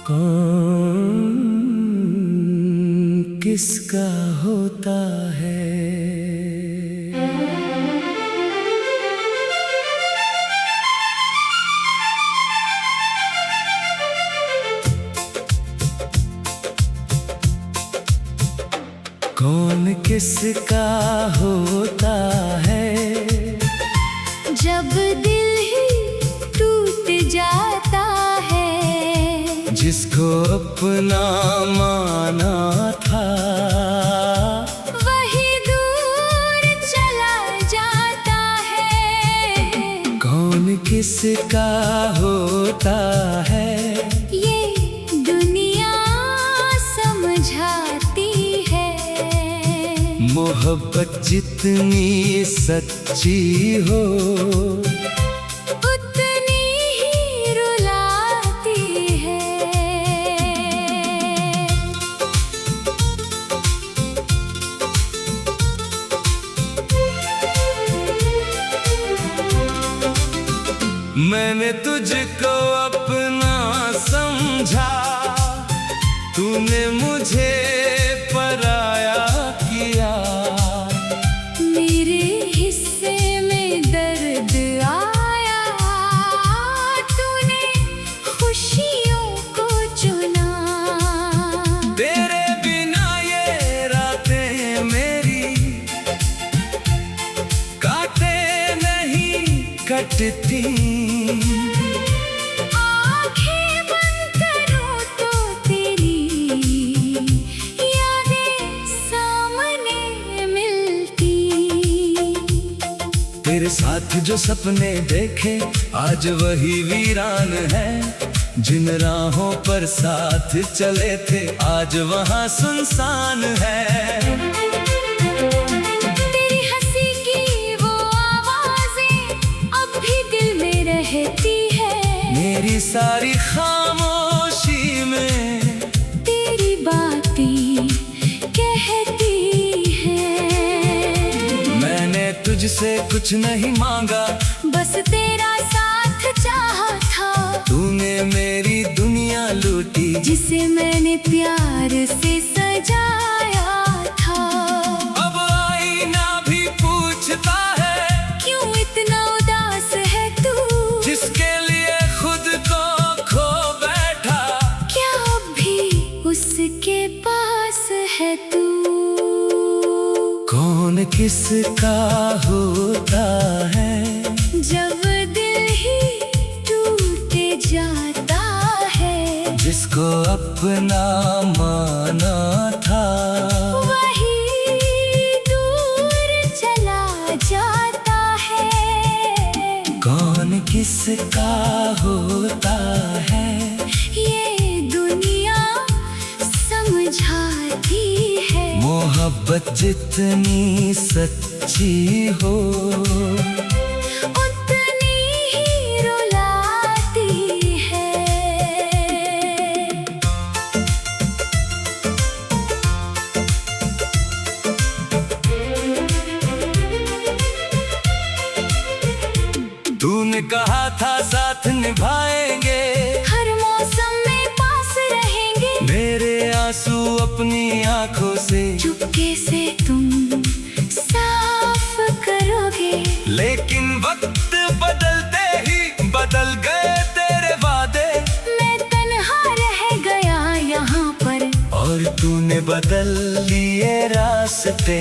कौन किसका होता है। कौन किसका होता है। जब दिल ही टूट जाता है, जिसको अपना माना था वही दूर चला जाता है। कौन किसका होता है। ये दुनिया समझाती है, मोहब्बत जितनी सच्ची हो उतनी ही रुलाती है। मैंने तुझको अपना समझा, तूने मुझे पराया किया। मेरे हिस्से में दर्द आया, तूने खुशियों को चुना। तेरे बिना ये रातें मेरी काटे नहीं कटती। आँखें बंद करूं तो तेरी यादें सामने मिलती। तेरे साथ जो सपने देखे आज वही वीरान है। जिन राहों पर साथ चले थे आज वहाँ सुनसान है। तेरी हंसी की वो आवाजें अब भी दिल में रहती है। मेरी सारी खामोशी में तेरी बातें कहती हैं। मैंने तुझसे कुछ नहीं मांगा, बस तेरा साथ चाहा था। तूने मेरी दुनिया लूटी, जिसे मैंने प्यार से सजाया था। अब आईना भी पूछता है क्यों इतना उदास है तू, जिसके लिए खुद को खो बैठा। क्या अब भी उसके पास है तू। कौन किसका होता है। जब दिल ही टूट जाता है, जिसको अपना माना था वही दूर चला जाता है। कौन किसका होता है। ये दुनिया समझाती है, मोहब्बत जितनी सच्ची हो उतनी ही रुलाती है। तूने कहा था साथ निभाएंगे, हर मौसम में पास रहेंगे। मेरे आंसू अपनी आंखों से चुपके से तुम साफ करोगे। लेकिन वक्त बदलते ही बदल गए तेरे वादे। मैं तन्हा रह गया यहाँ पर, और तूने बदल लिए रास्ते।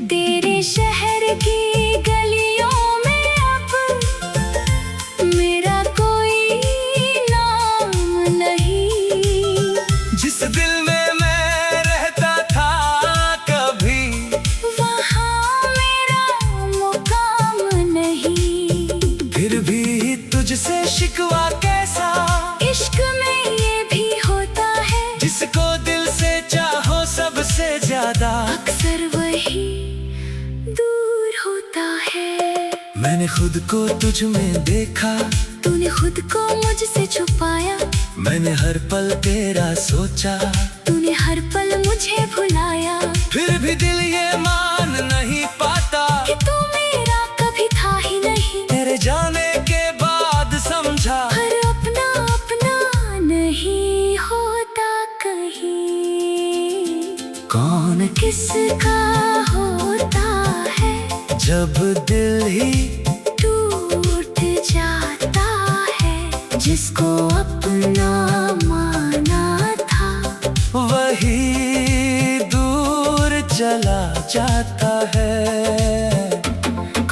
तेरे शहर की गलियों में अब मेरा कोई नाम नहीं। जिस दिल में मैं रहता था कभी, वहाँ मेरा मुकाम नहीं। फिर भी तुझसे शिकवा कैसा। इश्क में ये भी होता है, जिसको दिल से चाहो सबसे ज्यादा अक्सर वही दूर होता है। मैंने खुद को तुझ में देखा, तूने खुद को मुझसे छुपाया। मैंने हर पल तेरा सोचा, तूने हर पल मुझे भुलाया। फिर भी दिल ये मान नहीं पाता कि तू मेरा कभी था ही नहीं। तेरे जाने के बाद समझा हर अपना अपना नहीं। जब दिल ही टूट जाता है, जिसको अपना माना था वही दूर चला जाता है।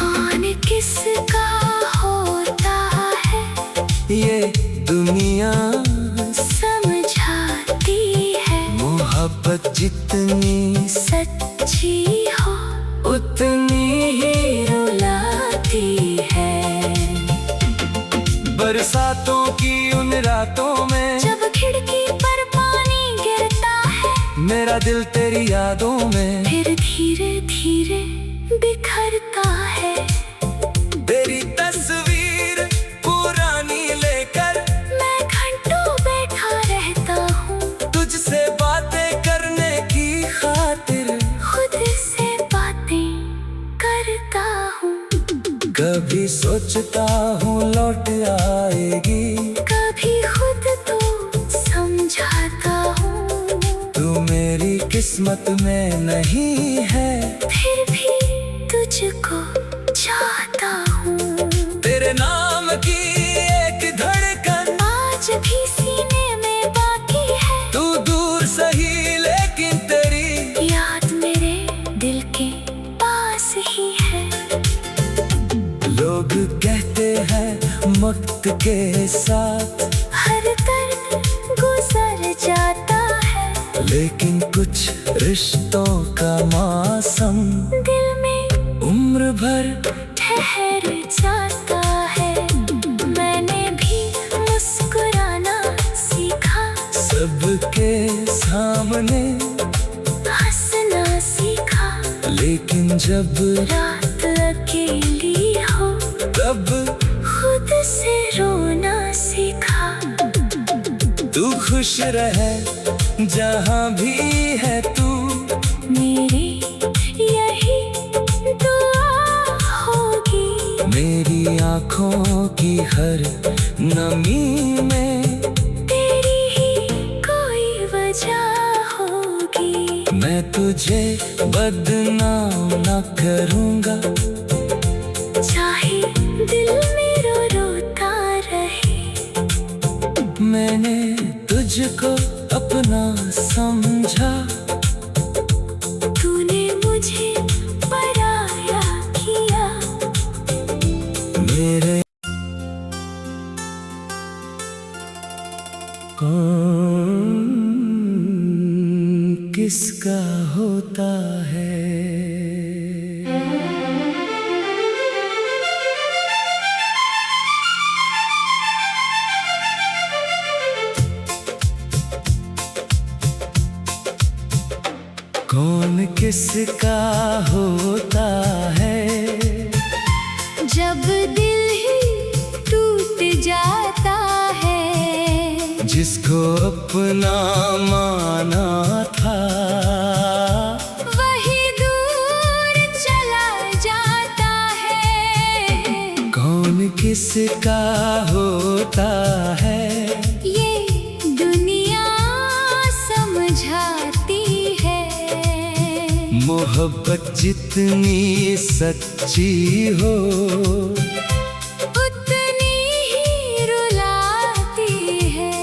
कौन किसका होता है ये दुनिया समझाती है, मोहब्बत जितनी सच्ची हो उतनी ही रुलाती है। बरसातों की उन रातों में जब खिड़की पर पानी गिरता है, मेरा दिल तेरी यादों में फिर धीरे धीरे बिखरता है। तेरी तस्वीर पुरानी लेकर मैं घंटों बैठा रहता हूँ, तुझसे बातें करने की खातिर खुद से बातें करता हूँ। कभी सोचता हूँ लौट आएगी, कभी खुद तो समझाता हूँ, तू मेरी किस्मत में नहीं है, फिर भी तुझको चाहता हूँ। तेरे नाम की एक धड़कन आज भी सीने में बाकी है, तू दूर सही लेकिन तेरी याद मेरे दिल के पास ही है। लोग कहते हैं वक्त के साथ हर दर्द गुजर जाता है, लेकिन कुछ रिश्तों का मौसम दिल में उम्र भर ठहर जाता है। मैंने भी मुस्कुराना सीखा, सबके सामने हंसना सीखा, लेकिन जब रात अकेली हो तब खुद से रोना सीखा। तू खुश रहे जहाँ भी है तू, मेरी यही दुआ होगी। मेरी आँखों की हर नमी में तेरी ही कोई वजह होगी। मैं तुझे बदनाम न करूँगा, चाहे दिल मेरा रोता रहे, मैंने तुझको अपना समझा, तूने मुझे पराया किया। मेरे कौन किसका होता है। कौन किसका होता है, जब दिल ही टूट जाता है, जिसको अपना माना था वही दूर चला जाता है। कौन किसका होता है, ये दुनिया समझाती है, मोहब्बत जितनी सच्ची हो उतनी ही रुलाती है।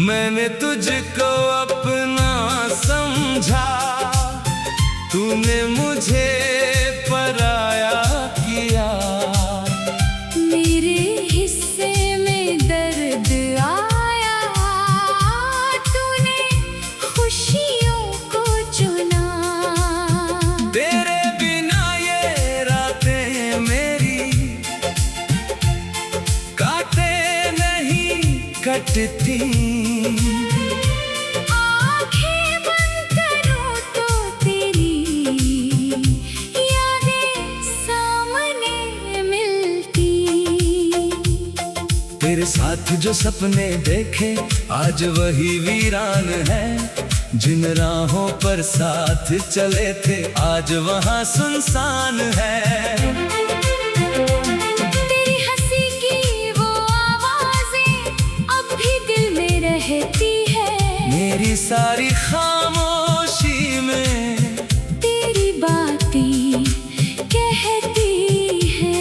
मैंने तुझको अपना समझा, तूने मुझे पराया किया। मेरे हिस्से में दर्द आया, तूने खुशियों को चुना। तेरे बिना ये रातें मेरी काटे नहीं कटती, आँखें बंद करूं तो तेरी यादें सामने मिलती। तेरे साथ जो सपने देखे आज वही वीरान है, जिन राहों पर साथ चले थे आज वहाँ सुनसान है। तेरी हंसी की वो रहती है। मेरी सारी खामोशी में तेरी बातें कहती है।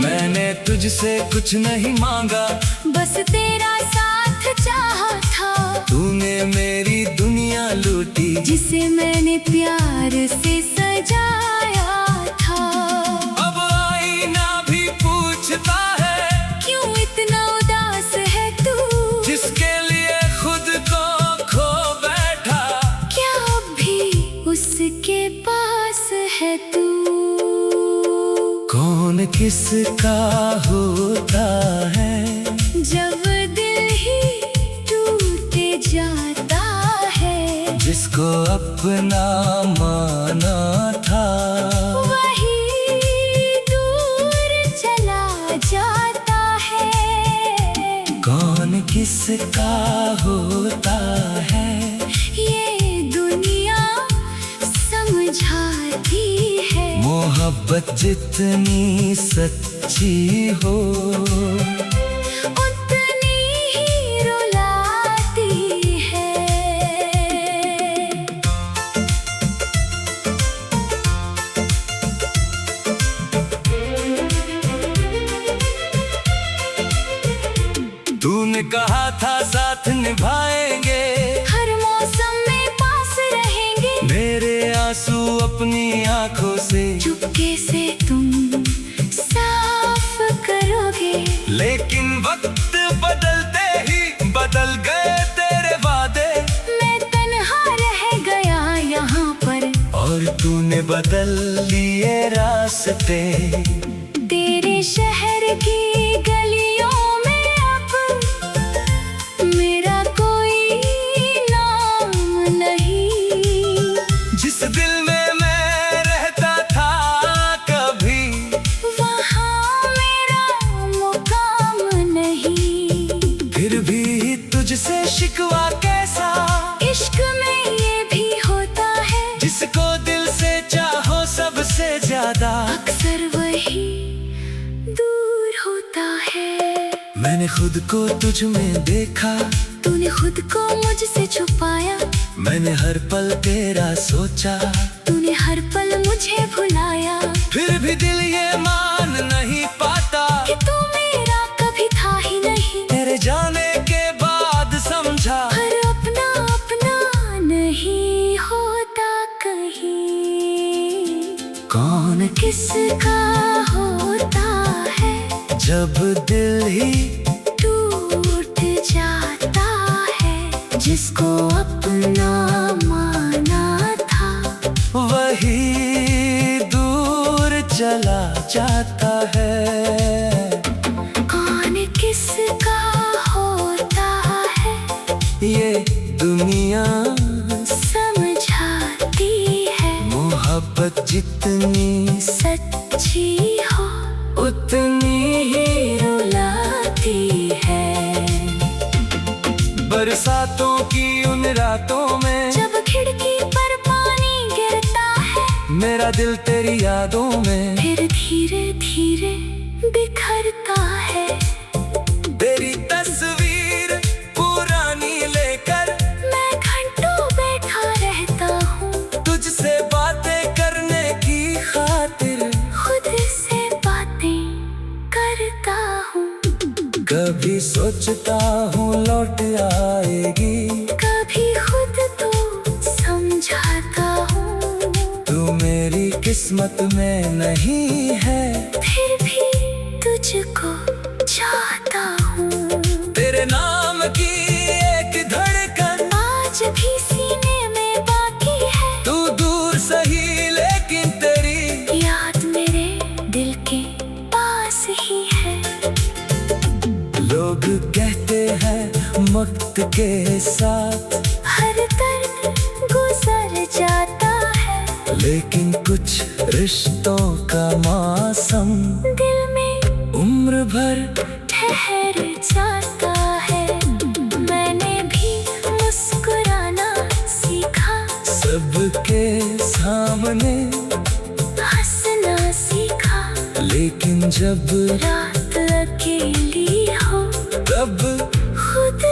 मैंने तुझसे कुछ नहीं मांगा, बस तेरा साथ चाहा था। तूने मेरी दुनिया लूटी, जिसे मैंने प्यार से सजाया था। अब आईना भी पूछता है, क्यों इतना उदास है तू? जिसके लिए खुद को खो बैठा, क्या अब भी उसके पास है तू? कौन किसका होता है, जब दिल ही टूट जाता है। जिसको अपना माना था, वही दूर चला जाता है। कौन किसका होता है, ये दुनिया समझाती है। मोहब्बत जितनी सच्ची हो, उतनी ही रुलाती है। तूने कहा था साथ निभाएंगे, हर मौसम में पास रहेंगे। मेरे आंसू अपनी आंखों से चुपके से तुम साफ करोगे। लेकिन वक्त बदलते ही बदल गए तेरे वादे, मैं तन्हा रह गया यहाँ पर, और तूने बदल लिए रास्ते। तेरे शहर की गलियों में अब मेरा कोई नाम नहीं। जिस दिल में मैं रहता था कभी, वहाँ मेरा मुकाम नहीं। फिर भी तुझसे शिकवा कैसा, इश्क में ये भी होता है, जिसको दिल से चाहो सबसे ज्यादा, अक्सर वही दूर होता है। मैंने खुद को तुझ में देखा, तूने खुद को मुझसे छुपाया। मैंने हर पल तेरा सोचा, तूने हर पल मुझे भुलाया। फिर भी दिल ये मान नहीं पाता कि तू मेरा कभी था ही नहीं। तेरे जाने के बाद समझा, हर अपना अपना नहीं होता कहीं। कौन किसका होता है, जब दिल ही टूट जाता है। जिसको अपना माना था, वही दूर चला जाता है। कौन किसका होता है, ये दुनिया समझाती है। मोहब्बत जितनी सच्ची हो, उतनी ही रुलाती है। बरसातों की उन रातों में, जब खिड़की पर पानी गिरता है, मेरा दिल तेरी यादों में फिर धीरे धीरे बिखरता है। तेरी तस्वीर पुरानी लेकर मैं घंटों बैठा रहता हूँ, तुझसे बातें करने की खातिर, खुद से बातें करता हूँ। कभी सोचता हूँ लौट आएगी, कभी खुद तो समझाता हूँ, तू मेरी किस्मत में नहीं है। फिर भी तुझको चाहता हूँ। तेरे नाम की एक धड़कन आज भी सीने में बाकी है। तू दूर सही लेकिन तेरी याद मेरे दिल के पास ही है। लोग कहते हैं वक्त के साथ हर दर्द गुजर जाता है, लेकिन कुछ रिश्तों का मौसम दिल में उम्र भर ठहर जाता है। मैंने भी मुस्कुराना सीखा, सबके सामने हंसना सीखा। लेकिन जब रात अकेली हो, तब खुद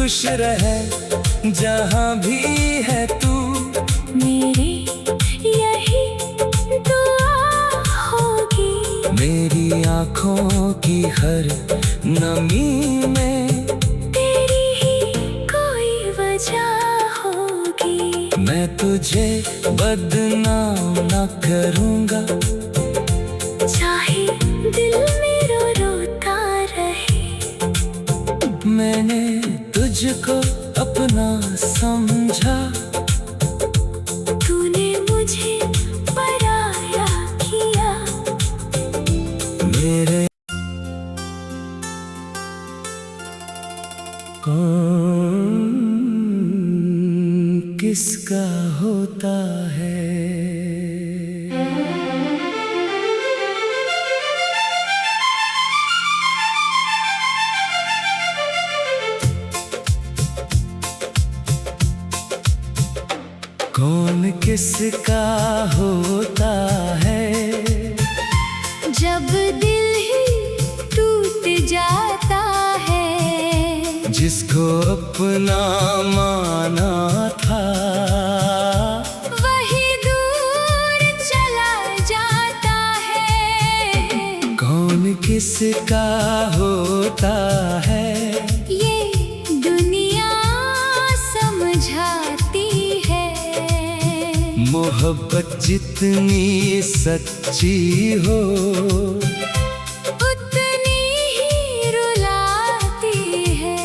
खुश रहे जहाँ भी है तू। मेरी यही दुआ होगी। मेरी आँखों की हर नमी में तेरी ही कोई वजह होगी। मैं तुझे बदनाम न करूँगा, चाहे दिल मेरा रोता रहे। मैंने तुझको अपना समझा, तूने मुझे पराया किया। मेरे कौन किसका होता है। कौन किसका होता है। जब दिल ही टूट जाता है। जिसको अपना माना था, वही दूर चला जाता है। कौन किसका होता है। ये दुनिया समझाती है। मोहब्बत जितनी सच्ची हो, उतनी ही रुलाती है।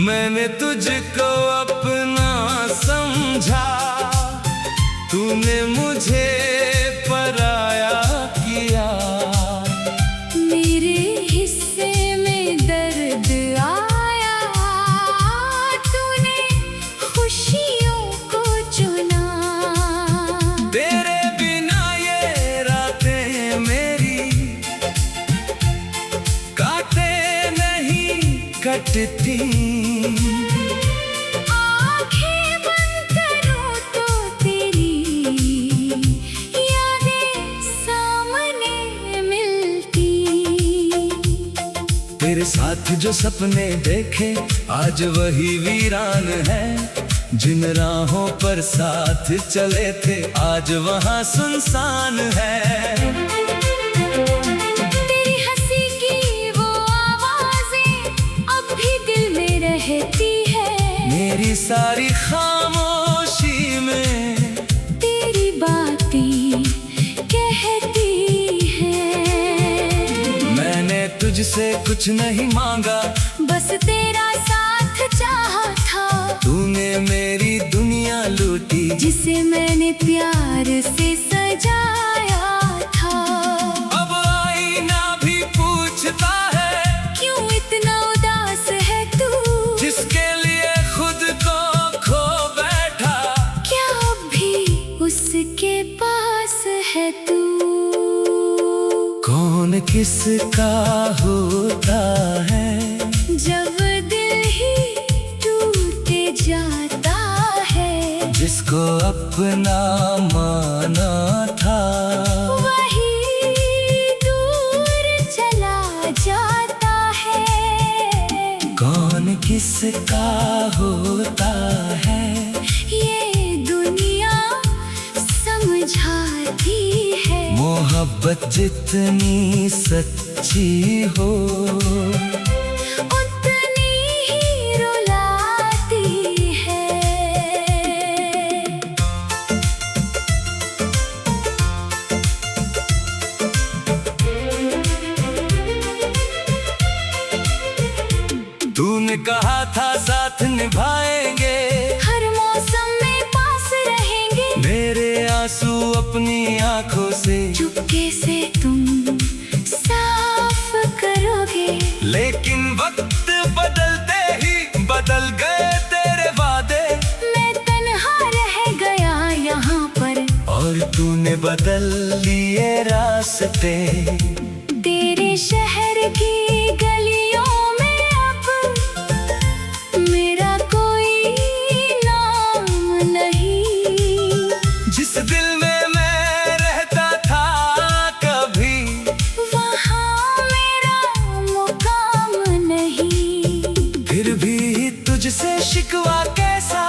मैंने तुझको अपना समझा, तूने मुझे पराया किया। मेरे हिस्से में दर्द आया। तूने खुशियों को चुना। तेरे बिना ये रातें मेरी काटे नहीं कटती। आँखें बंद करूं तो तेरी यादें सामने मिलती। तेरे साथ जो सपने देखे आज वही वीरान है। जिन राहों पर साथ चले थे आज वहाँ सुनसान है। तेरी हंसी की वो आवाजें अब भी दिल में रहती है। मेरी सारी खामोशी में तेरी बातें कहती हैं। मैंने तुझसे कुछ नहीं मांगा, बस तेरा साथ चाहा था। तूने मेरी दुनिया लूटी, जिसे मैंने प्यार से सजाया था। अब आईना भी पूछता है, क्यों इतना उदास है तू। जिसके लिए खुद को खो बैठा। क्या अब भी उसके पास है तू। कौन किसका होता है। जब दिल ही टूट जाता है। जिसको अपना माना था, वही दूर चला जाता है। कौन किसका होता है। ये दुनिया समझाती है। मोहब्बत जितनी सच्ची हो, उतनी ही रुलाती है। तूने कहा था साथ निभाएंगे, हर मौसम में पास रहेंगे। मेरे आंसू अपनी आंखों से चुपके से तुम साफ करोगे। लेकिन वक्त बदलते ही बदल गए तेरे वादे। मैं तन्हा रह गया यहाँ पर। और तूने बदल लिए रास्ते। तेरे शहर की गलियों में अब मेरा कोई नाम नहीं। शिकवा कैसा,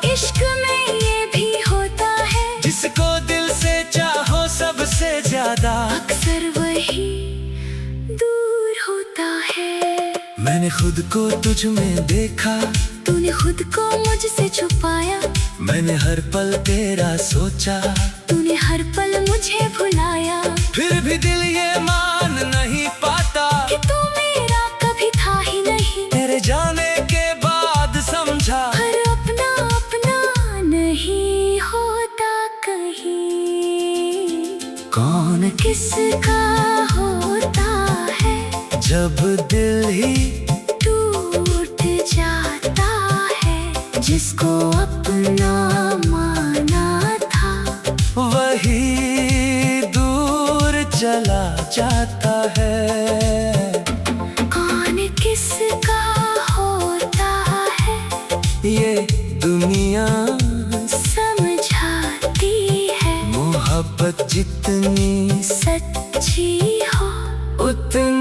इश्क में ये भी होता है, जिसको दिल से चाहो सबसे ज्यादा अक्सर वही दूर होता है। मैंने खुद को तुझ में देखा, तूने खुद को मुझसे छुपाया, मैंने हर पल तेरा सोचा, तूने हर पल मुझे भुलाया। फिर भी दिल ये मान नहीं पाता कि तू मेरा कभी था ही नहीं, तेरे जाने के बाद समझा हर अपना अपना नहीं होता कहीं। कौन किसका होता है जब दिल ही टूट जाता है, जिसको अपना माना था वही दूर चला जाता है। कौन किसका होता है ये दुनिया समझाती है, मोहब्बत जितनी सच्ची हो उतनी